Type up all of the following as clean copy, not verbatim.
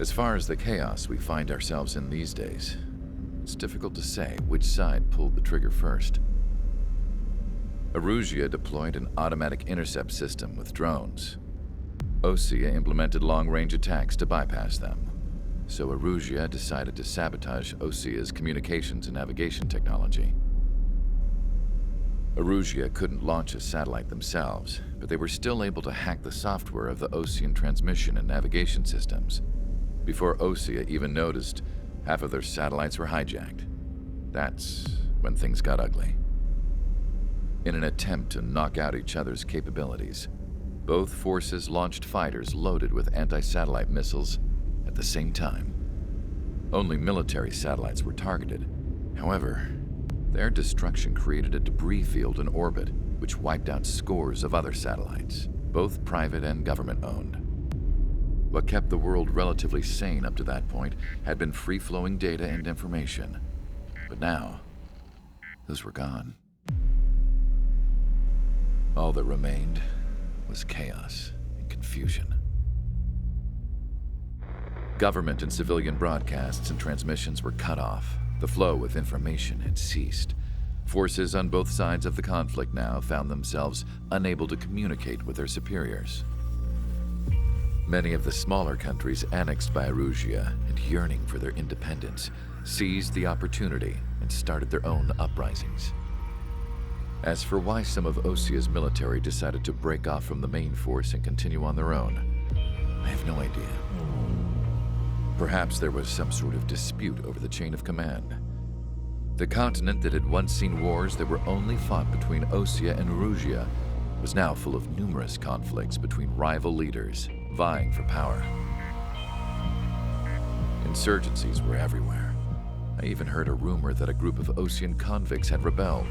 As far as the chaos we find ourselves in these days, it's difficult to say which side pulled the trigger first. Erusia deployed an automatic intercept system with drones. Osea implemented long-range attacks to bypass them. So Erusia decided to sabotage Osea's communications and navigation technology. Erusia couldn't launch a satellite themselves, but they were still able to hack the software of the Osean transmission and navigation systems. Before Osea even noticed, half of their satellites were hijacked. That's when things got ugly. In an attempt to knock out each other's capabilities, both forces launched fighters loaded with anti-satellite missiles at the same time. Only military satellites were targeted. However, their destruction created a debris field in orbit, which wiped out scores of other satellites, both private and government-owned. What kept the world relatively sane up to that point had been free-flowing data and information. But now, those were gone. All that remained was chaos and confusion. Government and civilian broadcasts and transmissions were cut off. The flow of information had ceased. Forces on both sides of the conflict now found themselves unable to communicate with their superiors. Many of the smaller countries annexed by Erusia and yearning for their independence seized the opportunity and started their own uprisings. As for why some of Osea's military decided to break off from the main force and continue on their own, I have no idea. Perhaps there was some sort of dispute over the chain of command. The continent that had once seen wars that were only fought between Osea and Erusia was now full of numerous conflicts between rival leaders vying for power. Insurgencies were everywhere. I even heard a rumor that a group of Osean convicts had rebelled.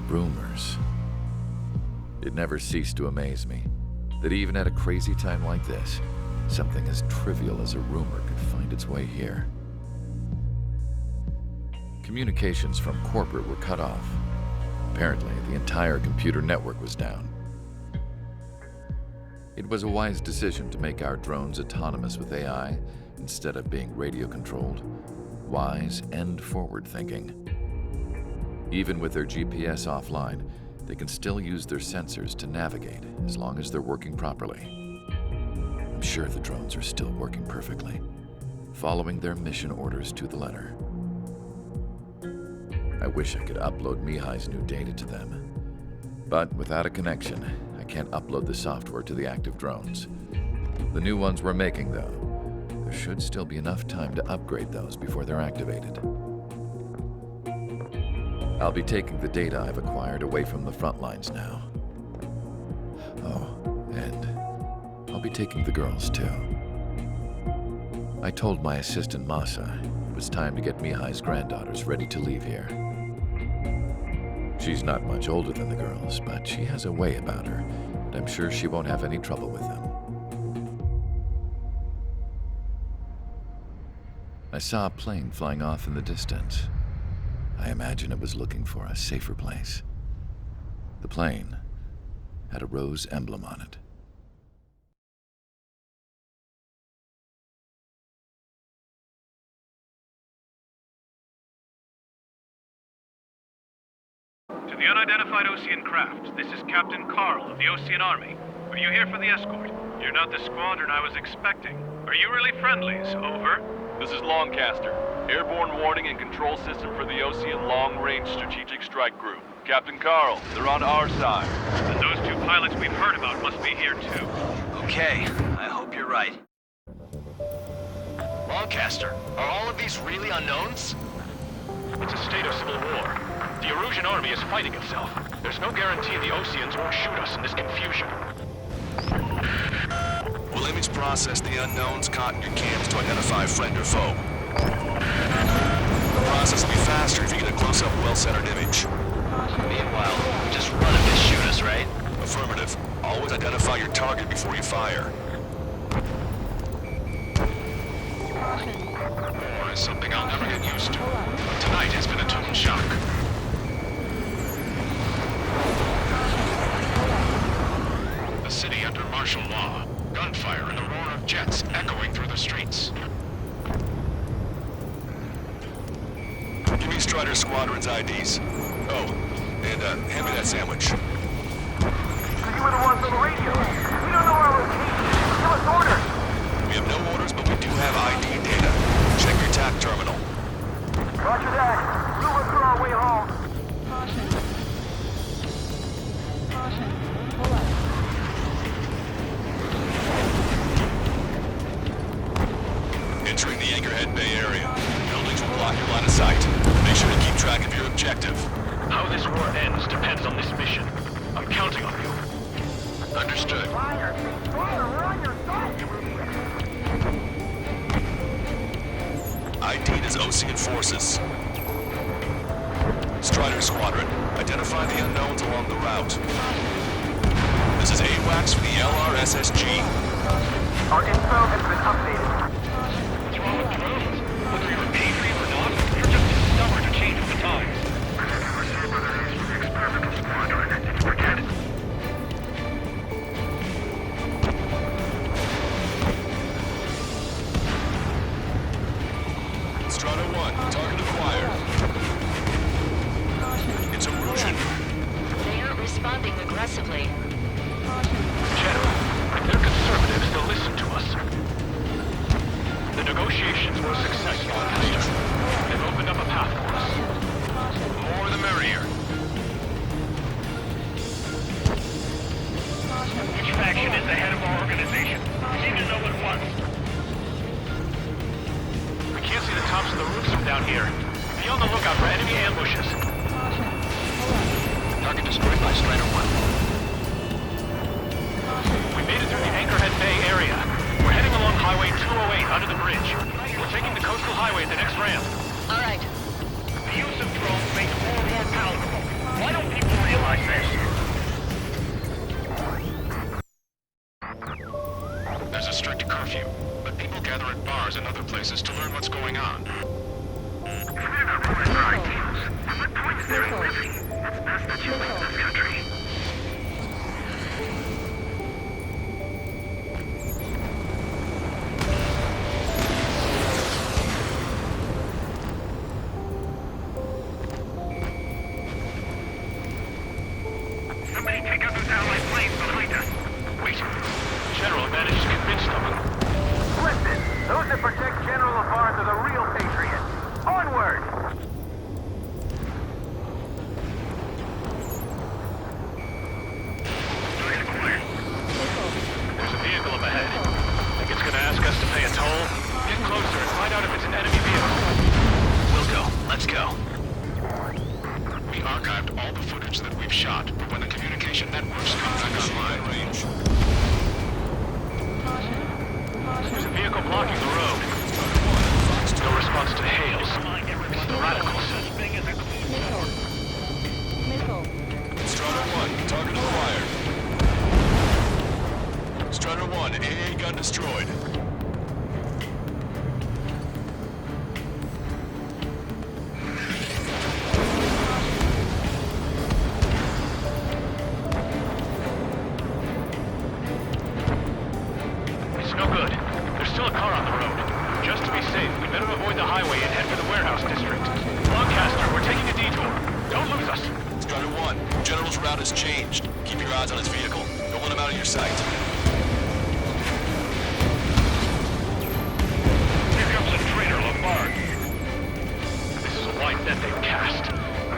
Rumors. It never ceased to amaze me that even at a crazy time like this, something as trivial as a rumor could find its way here. Communications from corporate were cut off. Apparently, the entire computer network was down. It was a wise decision to make our drones autonomous with AI instead of being radio-controlled. Wise and forward-thinking. Even with their GPS offline, they can still use their sensors to navigate as long as they're working properly. I'm sure the drones are still working perfectly, following their mission orders to the letter. I wish I could upload Mihai's new data to them. But without a connection, I can't upload the software to the active drones. The new ones we're making, though, there should still be enough time to upgrade those before they're activated. I'll be taking the data I've acquired away from the front lines now. Oh, and I'll be taking the girls, too. I told my assistant Masa it was time to get Mihai's granddaughters ready to leave here. She's not much older than the girls, but she has a way about her, and I'm sure she won't have any trouble with them. I saw a plane flying off in the distance. I imagine it was looking for a safer place. The plane had a rose emblem on it. To the unidentified Osean craft, this is Captain Carl of the Osean Army. Are you here for the escort? You're not the squadron I was expecting. Are you really friendlies? Over. This is Longcaster. Airborne warning and control system for the Osean Long-Range Strategic Strike Group. Captain Carl, they're on our side. And those two pilots we've heard about must be here too. Okay, I hope you're right. Longcaster, are all of these really unknowns? It's a state of civil war. The Erusian army is fighting itself. There's no guarantee the Oseans won't shoot us in this confusion. We'll image process the unknowns caught in your cams to identify friend or foe. The process will be faster if you get a close-up, well-centered image. Meanwhile, just run if they shoot us, right? Affirmative. Always identify your target before you fire. War is something I'll never get used to. Tonight has been a total shock. The city under martial law. Gunfire and the roar of jets. squadron's IDs. Oh, and hand me that sandwich. You were the ones on the radio. We don't know our location. Give us orders. We have no orders, but we do have ID data. Check your TAC terminal. Roger that. We'll look through our way home. Caution. Caution. Pull up. Entering the Anchorhead Bay area. Buildings will block your line of sight. Make sure to keep track of your objective. How this war ends depends on this mission. I'm counting on you. Understood. Fire! Fire! We're on your side, you idiot! ID'd as Ocean forces. Strider Squadron, identify the unknowns along the route. This is AWACS for the LRSSG. Our info has been updated. What's wrong with drones? Whether you're a patriot or not, you're just too stubborn to change with the times. Strata 1, target acquired. It's a Russian. They are responding aggressively. General, they're conservatives. They'll listen to us. The negotiations were successful, Master. They've opened up a path for us. More the merrier. Which faction is the head of our organization? We need to know at once. We can't see the tops of the roofs from down here. Be on the lookout for enemy ambushes. Target destroyed by Strider 1. We made it through the Anchorhead Bay area. We're heading along Highway 208 under the bridge. We're taking the coastal highway at the next ramp. All right. The use of drones makes war more palatable. Why don't people realize this? There's a strict curfew, but people gather at bars and other places to learn what's going on. What point is there in living? It's best that you leave this country. Somebody take out those allied planes behind us. Wait. General managed to convince them. Listen, those that protect General LaVar's are the real patriots. Onward! There's a vehicle up ahead. Think it's gonna ask us to pay a toll? Get closer and find out if it's an enemy vehicle. We'll go. Let's go. We archived all the footage that we've shot, but when the communication networks come back online, Range. There's a vehicle blocking the road. No response to hails. It's the radicals. Missile. Strata 1, target acquired. Strata 1, AA gun destroyed. It's no good. There's still a car on the road. Just to be safe, we better avoid the highway and head for the warehouse district. Lancaster, we're taking a detour. Don't lose us. Strata 1, General's route has changed. Keep your eyes on his vehicle. Don't let him out of your sight. Here comes the traitor, Lombard. This is a wide net they've cast.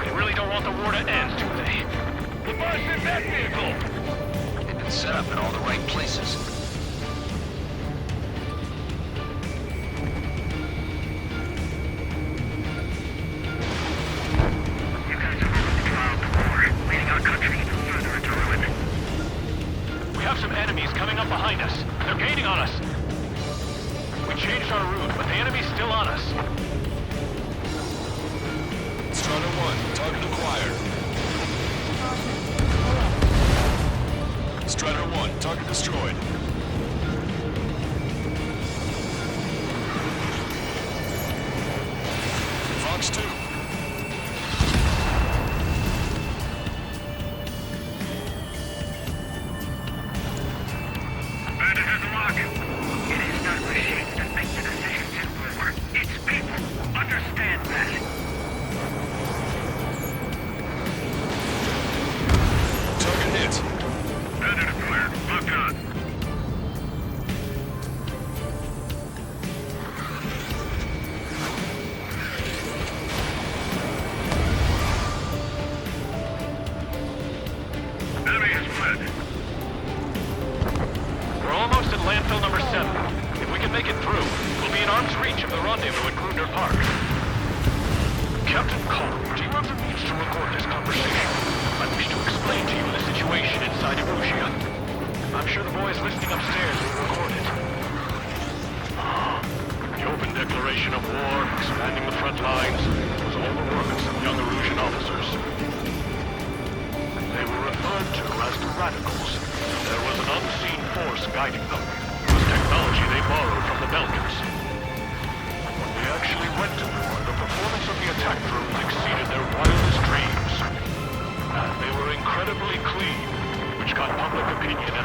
They really don't want the war to end, do they? Lombard's in that vehicle! They've been set up in all the right places. you guys have already trialed the war, leading our country even further into ruin. We have some enemies coming up behind us. They're gaining on us. We changed our route, but the enemy's still on us. Strata 1, target acquired. Strider 1, target destroyed. Fox 2. Bandit has a lock. It is not machines that make the decisions in war. It's people. Understand that.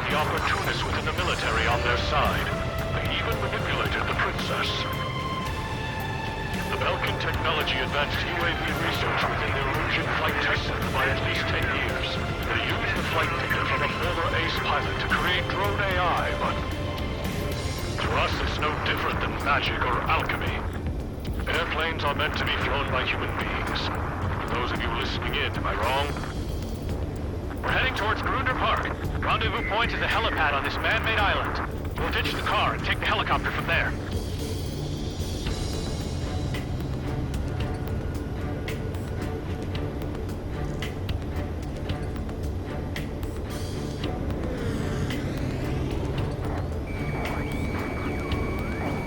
the opportunists within the military on their side. They even manipulated the princess. The Belkin technology advanced UAV research within the Illusion flight test center by at least 10 years. They used the flight data from a former ace pilot to create drone AI, but to us it's no different than magic or alchemy. Airplanes are meant to be flown by human beings. For those of you listening in, am I wrong? We're heading towards Grunder Park. Rendezvous point is a helipad on this man-made island. We'll ditch the car and take the helicopter from there.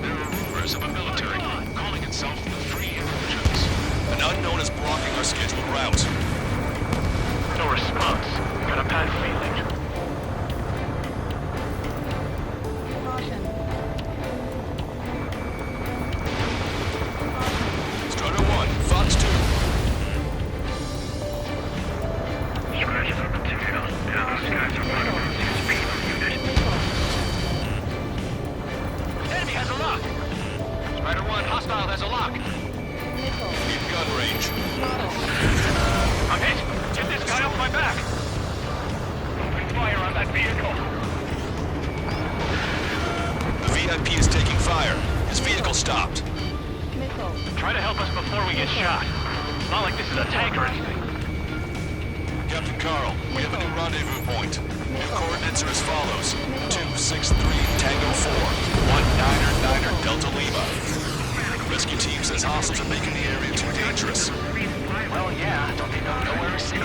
There are rumors of a military group calling itself the Free Illusions. An unknown is blocking our scheduled route. No response. Got a bad feeling. Caution. Strider 1, Fox 2. Enemy has a lock! Strider 1, hostile has a lock! Missile. In gun range. I'm hit! Get this guy off my back! Open fire on that vehicle! The VIP is taking fire. His vehicle stopped. Missile. Try to help us before we get shot. It's not like this is a tank or anything. Captain Carl, we have a new rendezvous point. New coordinates are as follows. 263 Tango 4, 1999 Delta Lima. Rescue team says hostiles are making the area too dangerous. Well, yeah, don't they know nowhere is safe?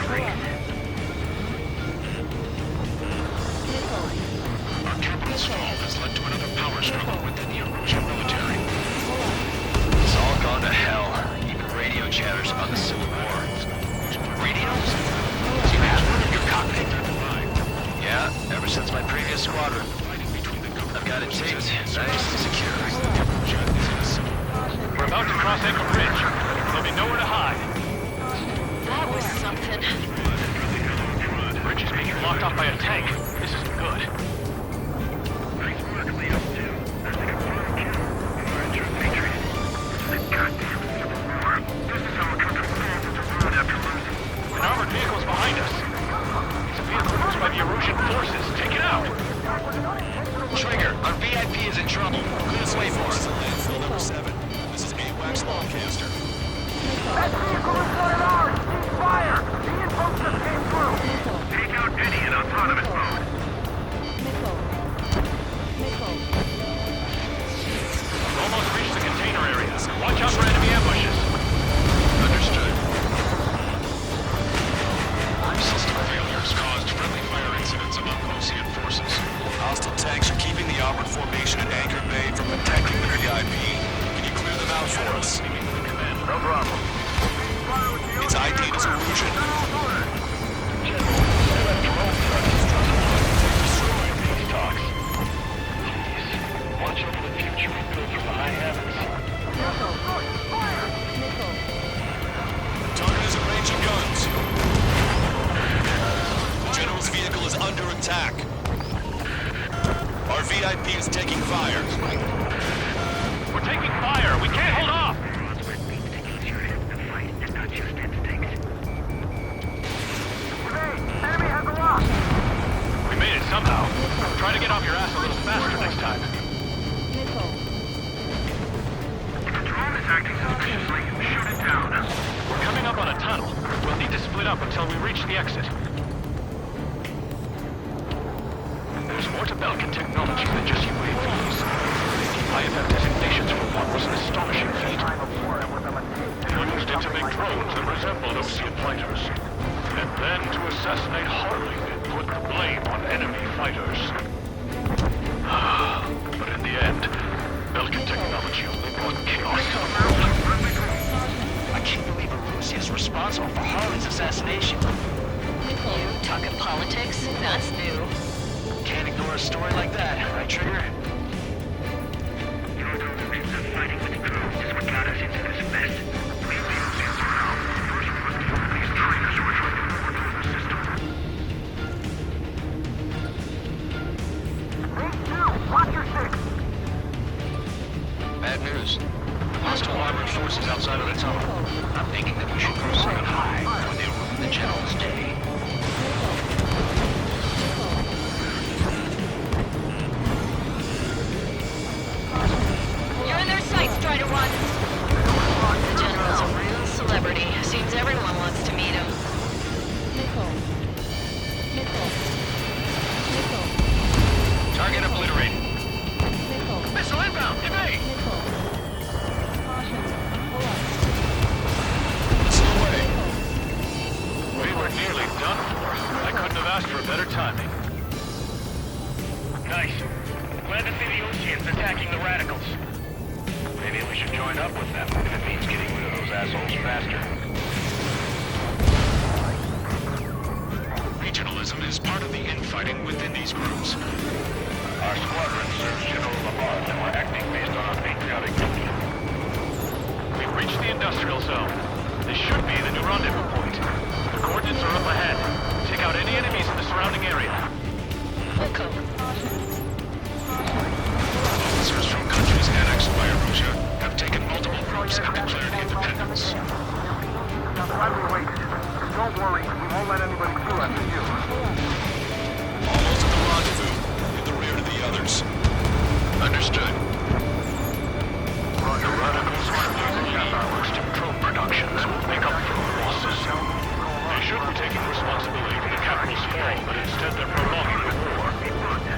Missile. Our capital stall has led to another power struggle within the Illusion military. It's all gone to hell. Even radio chatters about the Civil War. Radios? You have one in your cockpit? Yeah, ever since my previous squadron. I've got it taped, nice and secure. We're about to cross Anchor Bridge. There'll be nowhere to hide. That was something. The bridge is being blocked off by a tank. This isn't good. An armored vehicle's behind us. It's a vehicle used by the Erusian forces. Take it out! Trigger, our VIP is in trouble. Clear the way for us. Landfill number 7. This is AWACS Lancaster. That vehicle is not ours! Cease fire! The info just came through! Missile. Take out any in autonomous mode. Missile. Missile. Almost reached the container area. Watch out for enemy ambushes. Understood. System failures caused friendly fire incidents among Osean forces. Hostile tanks are keeping the armored formation at Anchor Bay from protecting the VIP. Can you clear them out for us? No problem. It's ID'd as Illusion. Watch over the future we build from the high heavens. Missile. Target is at range of guns. The General's vehicle is under attack. Our VIP is taking fire. We're taking fire. We can't hold off. Enemy has a lock! We made it somehow. Try to get off your ass a little faster next time. Missile. The drone is acting suspiciously. Shoot it down. We're coming up on a tunnel. We'll need to split up until we reach the exit. There's more to Belkin technology than just UAVs. IFF designations for one was an astonishing feat. They used it to make drones that resembled Osean fighters. And then to assassinate Harling and put the blame on enemy fighters. But in the end, Belkin technology only brought chaos to the world. I can't believe Erusia is responsible for Harley's assassination. You talking politics? That's new. Can't ignore a story like that, right, Trigger? Fighting with the drones is what got us into this mess. We use it around. First we must kill these traitors who are trying to board through the system. couldn't have asked for better timing. Nice. Glad to see the Oceans attacking the radicals. Maybe we should join up with them if it means getting rid of those assholes faster. Regionalism is part of the infighting within these groups. Our squadron serves General Lamont, and we're acting based on our patriotic duty. We've reached the industrial zone. This should be the new rendezvous point. The coordinates are up ahead. Take out any enemies in the surrounding area. Echo. Officers from countries annexed by Erosia have taken multiple groups and declared independence. Now, time we waited. Don't worry, we won't let anybody through after you. Almost at the rendezvous, in the rear to the others. Understood. The radicals are using fireworks to probe productions will make up for losses. They should be taking responsibility for the capital's fall, but instead they're prolonging the war.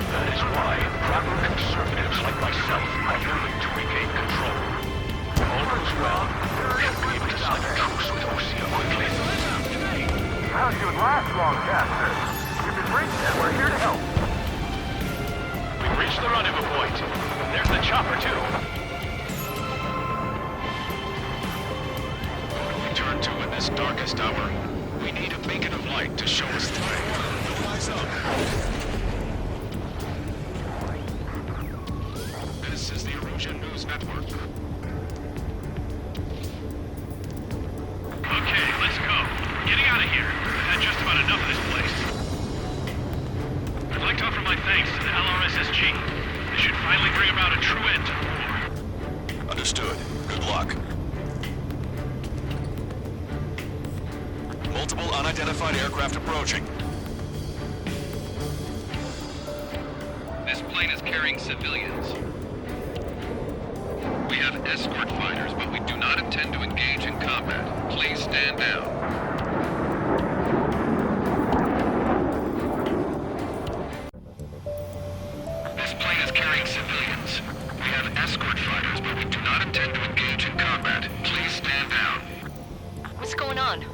That is why proper conservatives like myself are willing to regain control. All goes well, we should be able to sign a truce with Osea quickly. Well, you would last long, Caster. If it's reached and we're here to help. We've reached the rendezvous point. There's the chopper, too. Who do we turn to in this darkest hour? We need a beacon of light to show us the way. Rise up. This is the Erosion News Network. Okay, let's go. We're getting out of here. I've had just about enough of this place. I'd like to offer my thanks to the LRSSG. This should finally bring about a true end to the war. Understood. Good luck. Multiple unidentified aircraft approaching. This plane is carrying civilians. We have escort fighters, but we do not intend to engage in combat. Please stand down. This plane is carrying civilians. We have escort fighters, but we do not intend to engage in combat. Please stand down. What's going on?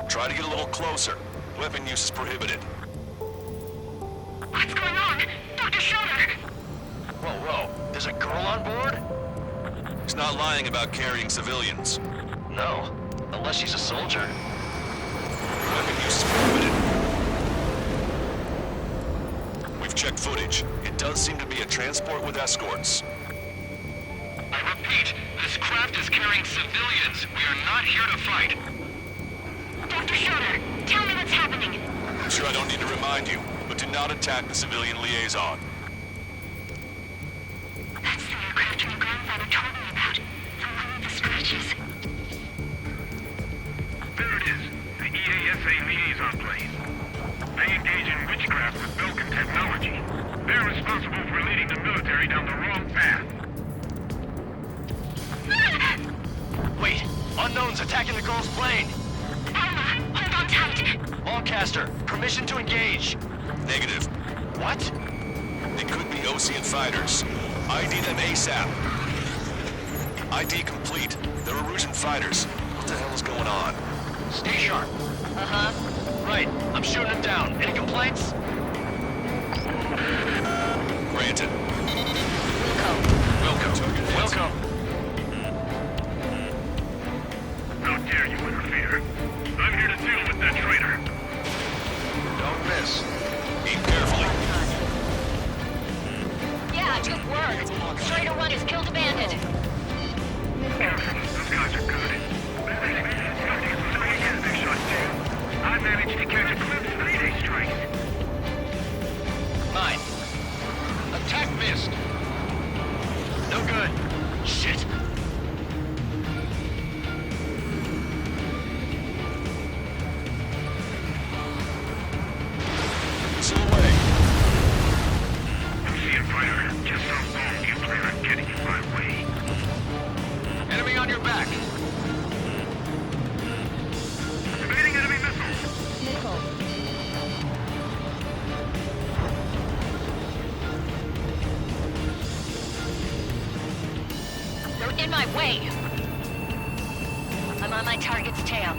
Try to get a little closer. Weapon use is prohibited. What's going on? Dr. Schroeder! Whoa. There's a girl on board? He's not lying about carrying civilians. No, unless she's a soldier. Weapon use is prohibited. We've checked footage. It does seem to be a transport with escorts. I repeat, this craft is carrying civilians. We are not here to fight. Dr. Schroeder, tell me what's happening. I'm sure I don't need to remind you, but do not attack the civilian liaison. That's the aircraft your grandfather told me about. The one with the scratches. There it is. The EASA liaison plane. They engage in witchcraft with Belkin technology. They're responsible for leading the military down the wrong path. Wait, unknowns attacking the girl's plane. Alma, hold on tight. Lancaster, permission to engage. Negative. What? They could be Osean fighters. ID them ASAP. ID complete. They're Erusian fighters. What the hell is going on? Stay sharp. Right, I'm shooting them down. Any complaints? Granted. Welcome. How dare you interfere? I'm here to deal with that traitor. Don't miss. Aim carefully. Yeah, good work. Strider 1 has killed a bandit. Those guys are good. They shot two. I managed to catch a glimpse of Mayday strikes. 9. Attack missed. No good. Shit. Missile away. I'm seeing fire. Just how long you plan on getting in my way? Enemy on your back. Evading enemy missiles. Nickel. They're in my way. I'm on my target's tail.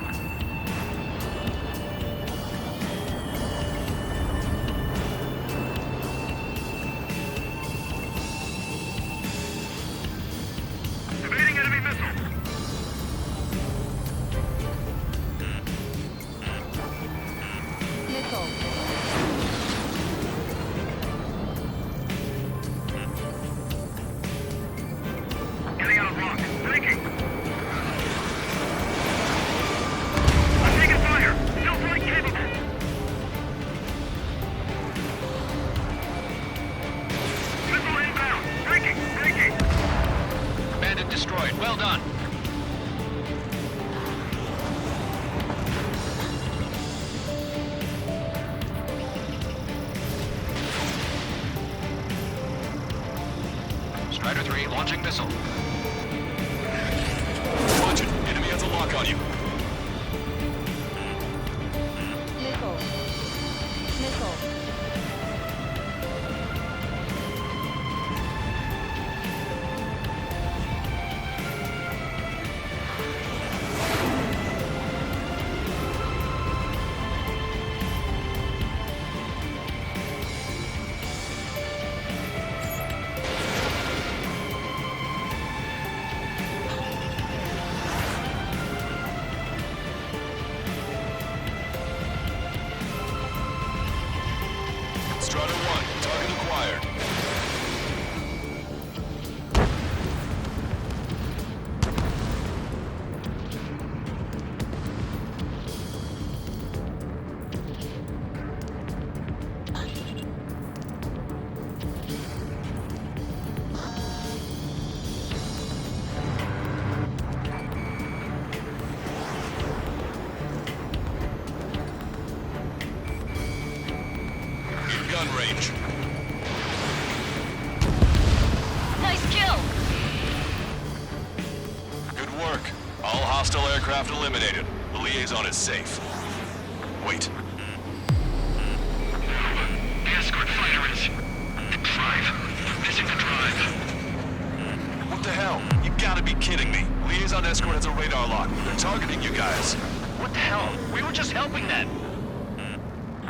done. Strider 3 launching missile. Launch it. Enemy has a lock on you. Missile. Missile. Strider 1, target acquired. In gun range. Nice kill! Good work. All hostile aircraft eliminated. The liaison is safe. Wait. The escort fighter is... the drive. Missing the drive. What the hell? You gotta be kidding me. Liaison escort has a radar lock. They're targeting you guys. What the hell? We were just helping them.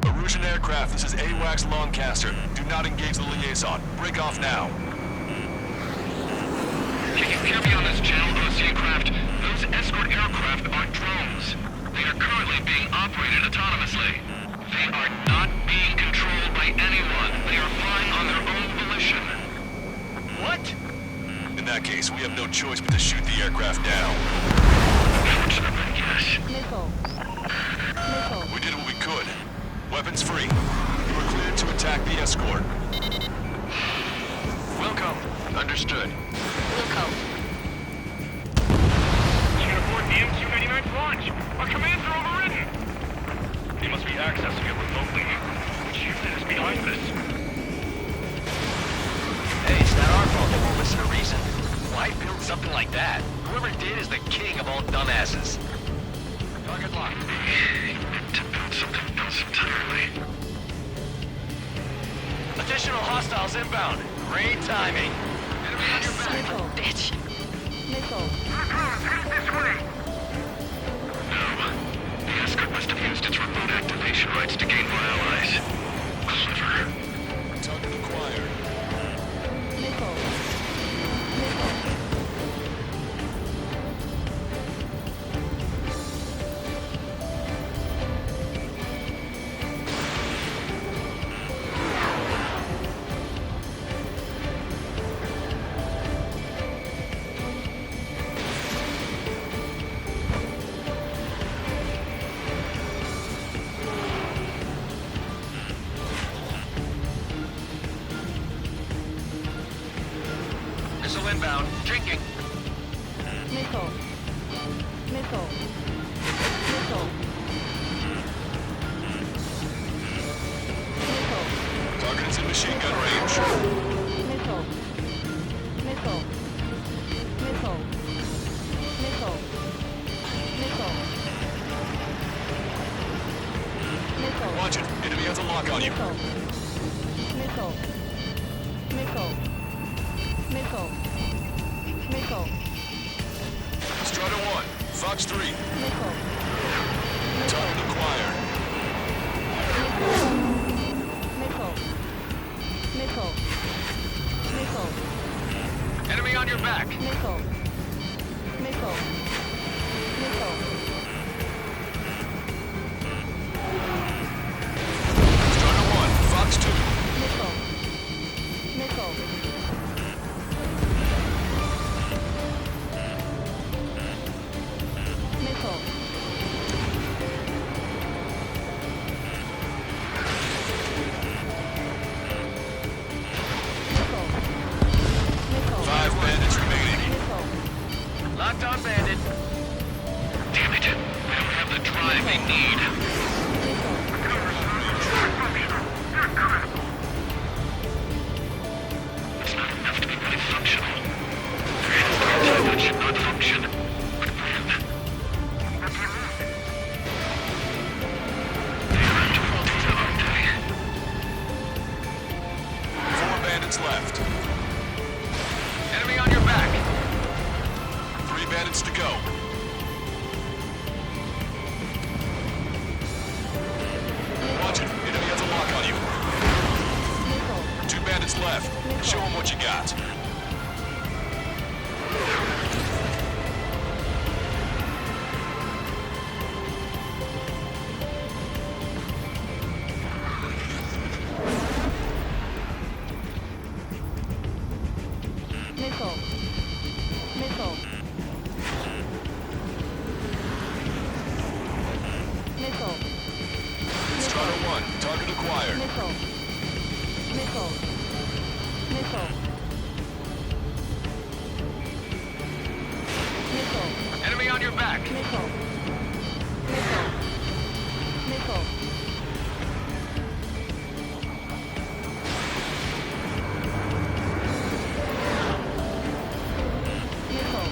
Erusian aircraft, this is AWACS Longcaster. Do not engage the liaison. Break off now. Can you hear me on this channel, OC craft? Those escort aircraft are drones. They are currently being operated autonomously. They are not being controlled by anyone. They are flying on their own volition. What? In that case, we have no choice but to shoot the aircraft down. Fortunately, yes. Missile. Missile. We did what we could. Weapons free. You are cleared to attack the escort. Wilco. Understood. Wilco. You can abort the MQ-99's launch. Our commands are overridden. They must be accessing it remotely. Which unit is behind this? Hey, it's not our fault they won't listen to reason. Why build something like that? Whoever did is the king of all dumbasses. Target locked. To build something else entirely. Additional hostiles inbound. Great timing. Enemy on your back. Missile. Bitch. Missile. Head this way! No. The escort must have used its remote activation rights to gain my allies. Clever. Target acquired. Missile. Missile. Missile inbound. Drinking. Missile. Missile. Missile. Missile. Target is in machine gun range. Missile. Missile. Missile. Missile. Missile. Missile. Watch it. Enemy has a lock on you. Missile. Missile. Missile. Missile. Missile. Strider 1, Fox 3. Missile. Target acquired. Missile. Missile. Missile. Enemy on your back. Missile. Missile. Missile. Strider 1, Fox 2. Missile. Missile. Missile. Missile. Missile. 5 bandits remaining. Missile. Strider 1, target acquired. Missile. Missile. Missile. Missile. Enemy on your back. Missile. Missile. Missile. Missile.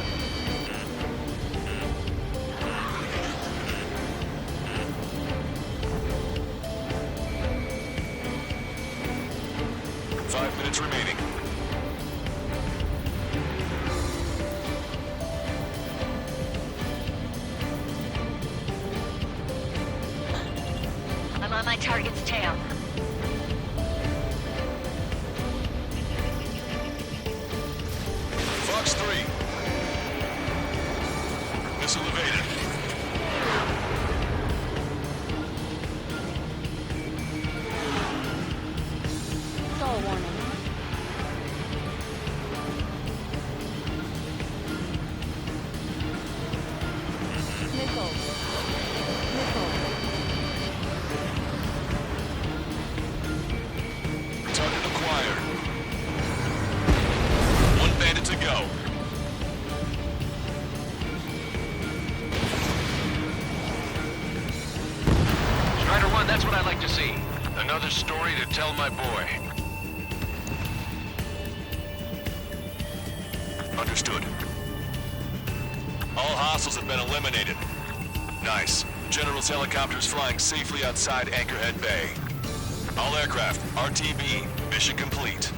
5 minutes remaining. I'm on my target's tail. Fox 3. Missile evaded. Stall warning. Missile. Missile. Target acquired. 1 bandit to go. Strider 1, that's what I like to see. Another story to tell my boy. Understood. All hostiles have been eliminated. Nice. General's helicopter is flying safely outside Anchorhead Bay. All aircraft, RTB, mission complete.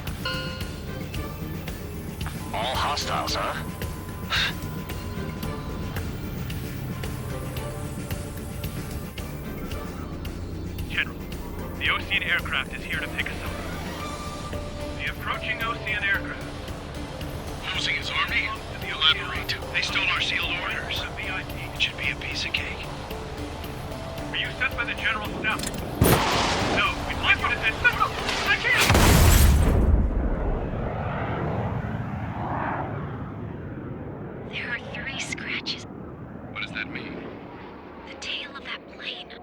All hostiles, huh? General, the Ocean aircraft is here to pick us up. The approaching Ocean aircraft. Losing his army? Elaborate. They stole our sealed orders. It should be a piece of cake. Are you sent by the General's staff? No, we'd like you to send... I can't! There are 3 scratches. What does that mean? The tail of that plane.